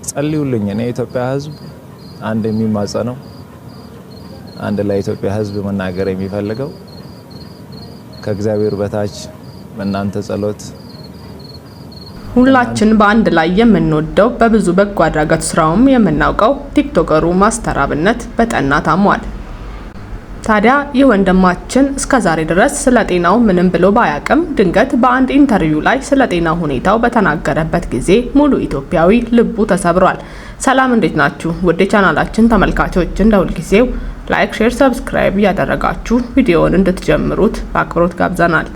ጸልዩልኝ። እኔ የኢትዮጵያ ሕዝብ አንድ የሚማጸነው አንድ ለኢትዮጵያ ሕዝብ መናገር የሚፈልገው ከእግዚአብሔር በታች እናንተ ጸሎት ሁላችን በአንድ ላይ የምንወደው በብዙ በጎ አድራጎት ስራውም የምናውቀው ቲክቶከሩ ማስተር አብነት በጠና ታሟል። ታዲያ ይህ ወንድማችን እስከዛሬ ድረስ ስለ ጤናው ምንም ብሎ ባያቅም ድንገት በአንድ ኢንተርቪው ላይ ስለ ጤና ሁኔታው በተናገረበት ጊዜ ሙሉ ኢትዮጵያዊ ልቡ ተሰብሯል። ሰላም፣ እንዴት ናችሁ? ውድ ቻናላችን ተመልካቾች፣ እንደ ሁልጊዜው ላይክ፣ ሼር፣ ሰብስክራይብ እያደረጋችሁ ቪዲዮውን እንድትጀምሩት በአክብሮት ጋብዘናል።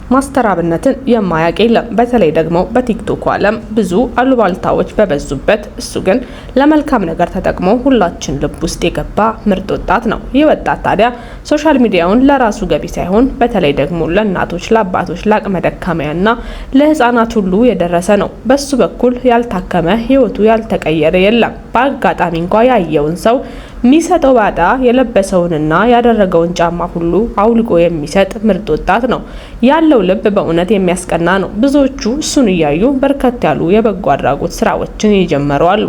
ማስተር አብነትን የማያውቅ የለም። በተለይ ደግሞ በቲክቶክ ዓለም ብዙ አሉባልታዎች በበዙበት እሱ ግን ለመልካም ነገር ተጠቅሞ ሁላችን ልብ ውስጥ የገባ ምርጥ ወጣት ነው። ይህ ወጣት ታዲያ ሶሻል ሚዲያውን ለራሱ ገቢ ሳይሆን በተለይ ደግሞ ለእናቶች፣ ለአባቶች፣ ለአቅመ ደካማያና ለህፃናት ሁሉ የደረሰ ነው። በሱ በኩል ያልታከመ ህይወቱ ያልተቀየረ የለም። በአጋጣሚ እንኳ ያየውን ሰው ሚሰጠው ባጣ የለበሰውንና ያደረገውን ጫማ ሁሉ አውልቆ የሚሰጥ ምርጥ ወጣት ነው። ያለው ልብ በእውነት የሚያስቀና ነው። ብዙዎቹ እሱን እያዩ በርከት ያሉ የበጎ አድራጎት ስራዎችን የጀመሩ አሉ።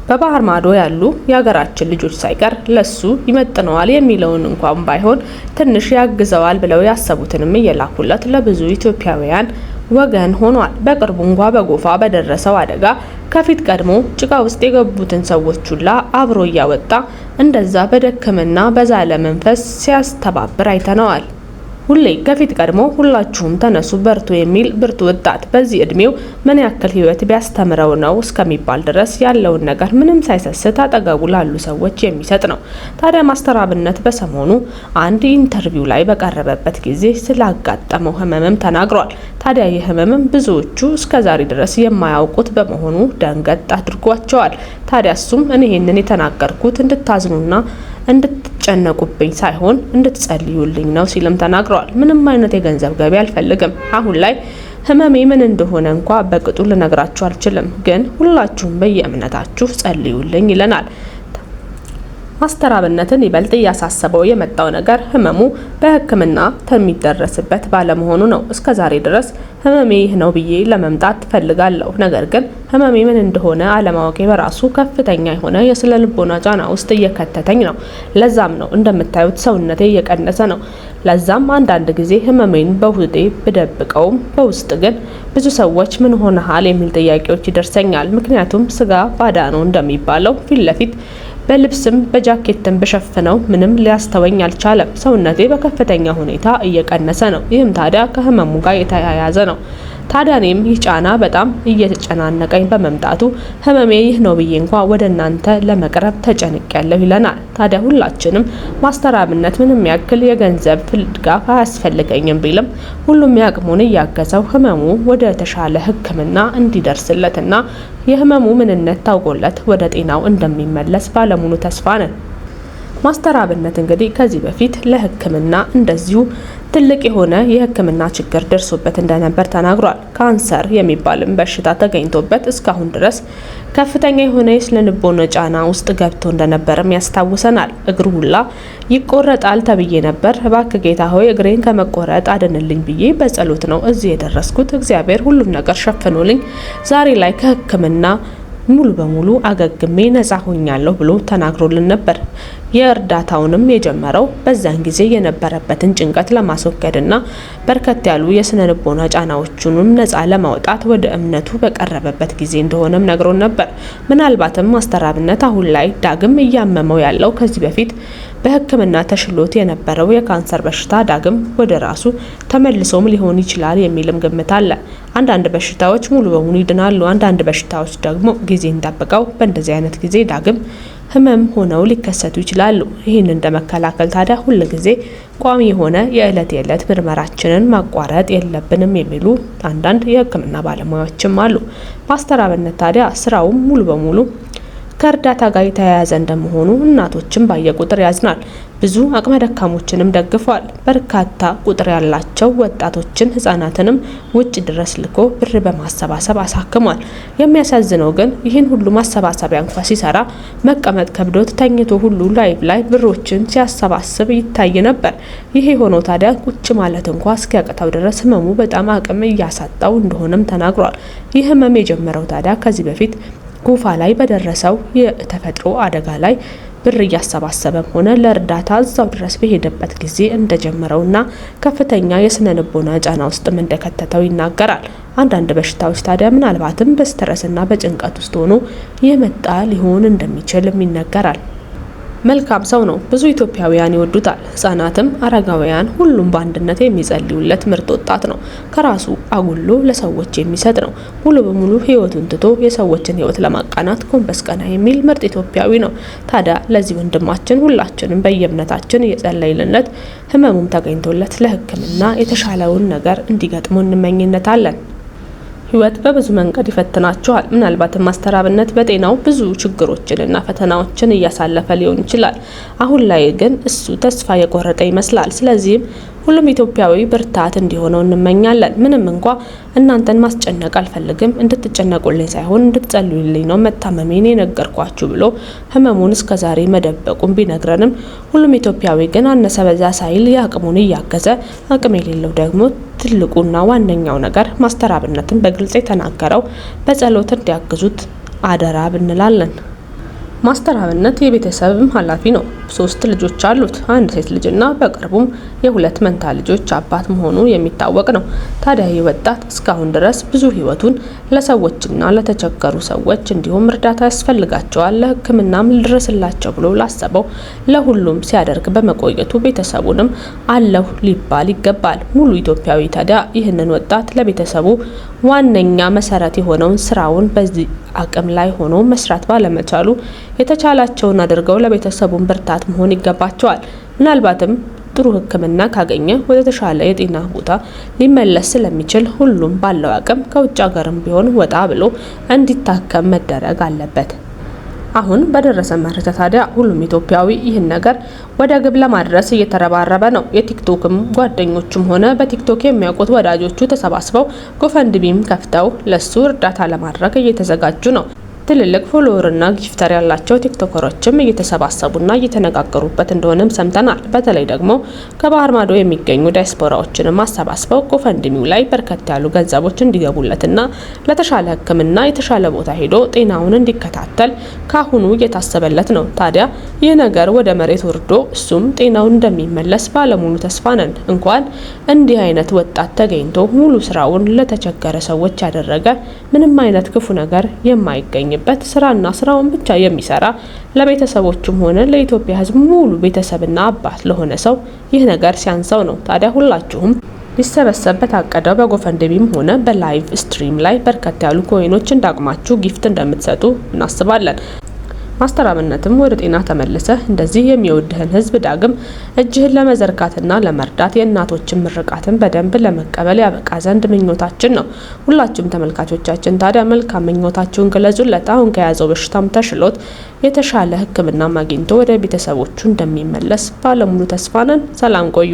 በባህር ማዶ ያሉ የሀገራችን ልጆች ሳይቀር ለሱ ይመጥነዋል የሚለውን እንኳን ባይሆን ትንሽ ያግዘዋል ብለው ያሰቡትንም እየላኩለት ለብዙ ኢትዮጵያውያን ወገን ሆኗል። በቅርቡ እንኳ በጎፋ በደረሰው አደጋ ከፊት ቀድሞ ጭቃ ውስጥ የገቡትን ሰዎች ሁላ አብሮ እያወጣ እንደዛ በደከመና በዛለ መንፈስ ሲያስተባብር አይተነዋል። ሁሌ ከፊት ቀድሞ ሁላችሁም ተነሱ በርቱ የሚል ብርቱ ወጣት በዚህ እድሜው ምን ያክል ህይወት ቢያስተምረው ነው እስከሚባል ድረስ ያለውን ነገር ምንም ሳይሰስት አጠገቡ ላሉ ሰዎች የሚሰጥ ነው። ታዲያ ማስተር አብነት በሰሞኑ አንድ ኢንተርቪው ላይ በቀረበበት ጊዜ ስላጋጠመው ህመምም ተናግሯል። ታዲያ ይህ ህመምም ብዙዎቹ እስከዛሬ ድረስ የማያውቁት በመሆኑ ደንገጥ አድርጓቸዋል። ታዲያ እሱም እኔ ይሄንን የተናገርኩት እንድታዝኑና እንድትጨነቁብኝ ሳይሆን እንድትጸልዩልኝ ነው ሲልም ተናግረዋል። ምንም አይነት የገንዘብ ገቢ አልፈልግም። አሁን ላይ ህመሜ ምን እንደሆነ እንኳ በቅጡ ልነግራችሁ አልችልም፣ ግን ሁላችሁም በየእምነታችሁ ጸልዩልኝ ይለናል። ማስተር አብነትን ይበልጥ እያሳሰበው የመጣው ነገር ህመሙ በሕክምና የሚደረስበት ባለመሆኑ ነው። እስከዛሬ ድረስ ህመሜ ይህ ነው ብዬ ለመምጣት ፈልጋለሁ፣ ነገር ግን ህመሜ ምን እንደሆነ አለማወቄ በራሱ ከፍተኛ የሆነ የስነ ልቦና ጫና ውስጥ እየከተተኝ ነው። ለዛም ነው እንደምታዩት ሰውነቴ እየቀነሰ ነው። ለዛም አንዳንድ ጊዜ ህመሜን በውስጤ ብደብቀውም በውስጥ ግን ብዙ ሰዎች ምን ሆነሃል የሚል ጥያቄዎች ይደርሰኛል። ምክንያቱም ስጋ ባዳ ነው እንደሚባለው ፊት ለፊት በልብስም በጃኬትም በሸፍነው ምንም ሊያስተወኝ አልቻለም። ሰውነቴ በከፍተኛ ሁኔታ እየቀነሰ ነው። ይህም ታዲያ ከህመሙ ጋር የተያያዘ ነው። ታዲያ እኔም ይህ ጫና በጣም እየተጨናነቀኝ በመምጣቱ ህመሜ ይህ ነው ብዬ እንኳ ወደ እናንተ ለመቅረብ ተጨንቄያለሁ ይለናል። ታዲያ ሁላችንም ማስተር አብነት ምንም ያክል የገንዘብ ድጋፍ አያስፈልገኝም ቢልም ሁሉም ያቅሙን እያገዘው ህመሙ ወደ ተሻለ ሕክምና እንዲደርስለትና የህመሙ ምንነት ታውቆለት ወደ ጤናው እንደሚመለስ ባለሙሉ ተስፋ ነን። ማስተር አብነት እንግዲህ ከዚህ በፊት ለሕክምና እንደዚሁ ትልቅ የሆነ የሕክምና ችግር ደርሶበት እንደነበር ተናግሯል። ካንሰር የሚባልም በሽታ ተገኝቶበት እስካሁን ድረስ ከፍተኛ የሆነ የስነ ልቦና ጫና ውስጥ ገብቶ እንደነበርም ያስታውሰናል። እግሩ ሁላ ይቆረጣል ተብዬ ነበር። እባክህ ጌታ ሆይ እግሬን ከመቆረጥ አድንልኝ ብዬ በጸሎት ነው እዚህ የደረስኩት። እግዚአብሔር ሁሉም ነገር ሸፍኖልኝ ዛሬ ላይ ከሕክምና ሙሉ በሙሉ አገግሜ ነፃ ሆኛለሁ ብሎ ተናግሮልን ነበር። የእርዳታውንም የጀመረው በዛን ጊዜ የነበረበትን ጭንቀት ለማስወገድና በርከት ያሉ የስነ ልቦና ጫናዎቹንም ነፃ ለማውጣት ወደ እምነቱ በቀረበበት ጊዜ እንደሆነም ነግሮን ነበር። ምናልባትም ማስተር አብነት አሁን ላይ ዳግም እያመመው ያለው ከዚህ በፊት በሕክምና ተሽሎት የነበረው የካንሰር በሽታ ዳግም ወደ ራሱ ተመልሶም ሊሆን ይችላል የሚልም ግምት አለ። አንዳንድ በሽታዎች ሙሉ በሙሉ ይድናሉ። አንዳንድ በሽታዎች ደግሞ ጊዜን ጠብቀው በእንደዚህ አይነት ጊዜ ዳግም ህመም ሆነው ሊከሰቱ ይችላሉ። ይህን እንደመከላከል ታዲያ ሁሉ ጊዜ ቋሚ የሆነ የዕለት ምርመራችንን ማቋረጥ የለብንም የሚሉ አንዳንድ የሕክምና ባለሙያዎችም አሉ። ማስተር አብነት ታዲያ ስራውም ሙሉ በሙሉ ከእርዳታ ጋር የተያያዘ እንደመሆኑ እናቶችን ባየቁጥር ያዝናል። ብዙ አቅመ ደካሞችንም ደግፏል። በርካታ ቁጥር ያላቸው ወጣቶችን ህጻናትንም ውጭ ድረስ ልኮ ብር በማሰባሰብ አሳክሟል። የሚያሳዝነው ግን ይህን ሁሉ ማሰባሰቢያ እንኳን ሲሰራ መቀመጥ ከብዶት ተኝቶ ሁሉ ላይቭ ላይ ብሮችን ሲያሰባስብ ይታይ ነበር። ይሄ ሆኖ ታዲያ ቁጭ ማለት እንኳን እስኪያቅተው ድረስ ህመሙ በጣም አቅም እያሳጣው እንደሆነም ተናግሯል። ይህ ህመም የጀመረው ታዲያ ከዚህ በፊት ጉፋ ላይ በደረሰው የተፈጥሮ አደጋ ላይ ብር እያሰባሰበም ሆነ ለእርዳታ እዛው ድረስ በሄደበት ጊዜ እንደጀመረውና ከፍተኛ የስነ ልቦና ጫና ውስጥም እንደከተተው ይናገራል። አንዳንድ በሽታዎች ታዲያ ምናልባትም በስትረስና በጭንቀት ውስጥ ሆኖ የመጣ ሊሆን እንደሚችልም ይነገራል። መልካም ሰው ነው። ብዙ ኢትዮጵያውያን ይወዱታል። ህጻናትም አረጋውያን ሁሉም በአንድነት የሚጸልዩለት ምርጥ ወጣት ነው። ከራሱ አጉሎ ለሰዎች የሚሰጥ ነው። ሙሉ በሙሉ ህይወቱን ትቶ የሰዎችን ህይወት ለማቃናት ጎንበስ ቀና የሚል ምርጥ ኢትዮጵያዊ ነው። ታዲያ ለዚህ ወንድማችን ሁላችንም በየእምነታችን እየጸለይንለት ህመሙም ተገኝቶለት ለሕክምና የተሻለውን ነገር እንዲገጥሙ እንመኝለታለን። ህይወት በብዙ መንገድ ይፈትናቸዋል። ምናልባትም ማስተራብነት በጤናው ብዙ ችግሮችንና ፈተናዎችን እያሳለፈ ሊሆን ይችላል። አሁን ላይ ግን እሱ ተስፋ የቆረጠ ይመስላል። ስለዚህም ሁሉም ኢትዮጵያዊ ብርታት እንዲሆነው እንመኛለን። ምንም እንኳ እናንተን ማስጨነቅ አልፈልግም፣ እንድትጨነቁልኝ ሳይሆን እንድትጸልዩልኝ ነው መታመሜን የነገርኳችሁ ብሎ ህመሙን እስከዛሬ መደበቁን ቢነግረንም ሁሉም ኢትዮጵያዊ ግን አነሰ በዛ ሳይል የአቅሙን እያገዘ አቅም የሌለው ደግሞ ትልቁና ዋነኛው ነገር ማስተራብነትን በግልጽ የተናገረው በጸሎት እንዲያግዙት አደራ ብንላለን። ማስተራብነት የቤተሰብም ኃላፊ ነው። 3 ልጆች አሉት። 1 ሴት ልጅና በቅርቡም የ2 መንታ ልጆች አባት መሆኑ የሚታወቅ ነው። ታዲያ ይህ ወጣት እስካሁን ድረስ ብዙ ህይወቱን ለሰዎችና ለተቸገሩ ሰዎች እንዲሁም እርዳታ ያስፈልጋቸዋል ለሕክምናም ልድረስላቸው ብሎ ላሰበው ለሁሉም ሲያደርግ በመቆየቱ ቤተሰቡንም አለሁ ሊባል ይገባል። ሙሉ ኢትዮጵያዊ ታዲያ ይህንን ወጣት ለቤተሰቡ ዋነኛ መሰረት የሆነውን ስራውን በዚህ አቅም ላይ ሆኖ መስራት ባለመቻሉ የተቻላቸውን አድርገው ለቤተሰቡን ብርታት መሆን ይገባቸዋል። ምናልባትም ጥሩ ሕክምና ካገኘ ወደ ተሻለ የጤና ቦታ ሊመለስ ስለሚችል ሁሉም ባለው አቅም ከውጭ ሀገርም ቢሆን ወጣ ብሎ እንዲታከም መደረግ አለበት። አሁን በደረሰ መረጃ ታዲያ ሁሉም ኢትዮጵያዊ ይህን ነገር ወደ ግብ ለማድረስ እየተረባረበ ነው። የቲክቶክም ጓደኞቹም ሆነ በቲክቶክ የሚያውቁት ወዳጆቹ ተሰባስበው ጎፈንድሚም ከፍተው ለሱ እርዳታ ለማድረግ እየተዘጋጁ ነው። ትልልቅ ፎሎወርና ጊፍተር ያላቸው ቲክቶከሮችም እየተሰባሰቡና እየተነጋገሩበት እንደሆነም ሰምተናል። በተለይ ደግሞ ከባህር ማዶ የሚገኙ ዳያስፖራዎችን ማሰባስበው ጎፈንድሚው ላይ በርከት ያሉ ገንዘቦች እንዲገቡለትና ለተሻለ ሕክምና የተሻለ ቦታ ሄዶ ጤናውን እንዲከታተል ካሁኑ እየታሰበለት ነው። ታዲያ ይህ ነገር ወደ መሬት ወርዶ እሱም ጤናውን እንደሚመለስ ባለሙሉ ተስፋ ነን። እንኳን እንዲህ አይነት ወጣት ተገኝቶ ሙሉ ስራውን ለተቸገረ ሰዎች ያደረገ ምንም አይነት ክፉ ነገር የማይገኝ ስራና ስራውን ብቻ የሚሰራ ለቤተሰቦቹም ሆነ ለኢትዮጵያ ሕዝብ ሙሉ ቤተሰብና አባት ለሆነ ሰው ይህ ነገር ሲያንሰው ነው። ታዲያ ሁላችሁም ሊሰበሰብ በታቀደው በጎፈንድሚም ሆነ በላይቭ ስትሪም ላይ በርከት ያሉ ኮይኖች እንዳቅማችሁ ጊፍት እንደምትሰጡ እናስባለን። ማስተራብነትም ወደ ጤና ተመልሰህ እንደዚህ የሚወድህን ህዝብ ዳግም እጅህን ለመዘርጋትና ለመርዳት የእናቶችን ምርቃትን በደንብ ለመቀበል ያበቃ ዘንድ ምኞታችን ነው። ሁላችሁም ተመልካቾቻችን ታዲያ መልካም ምኞታችሁን ገለጹለት። አሁን ከያዘው በሽታም ተሽሎት የተሻለ ሕክምና አግኝቶ ወደ ቤተሰቦቹ እንደሚመለስ ባለሙሉ ተስፋ ነን። ሰላም ቆዩ።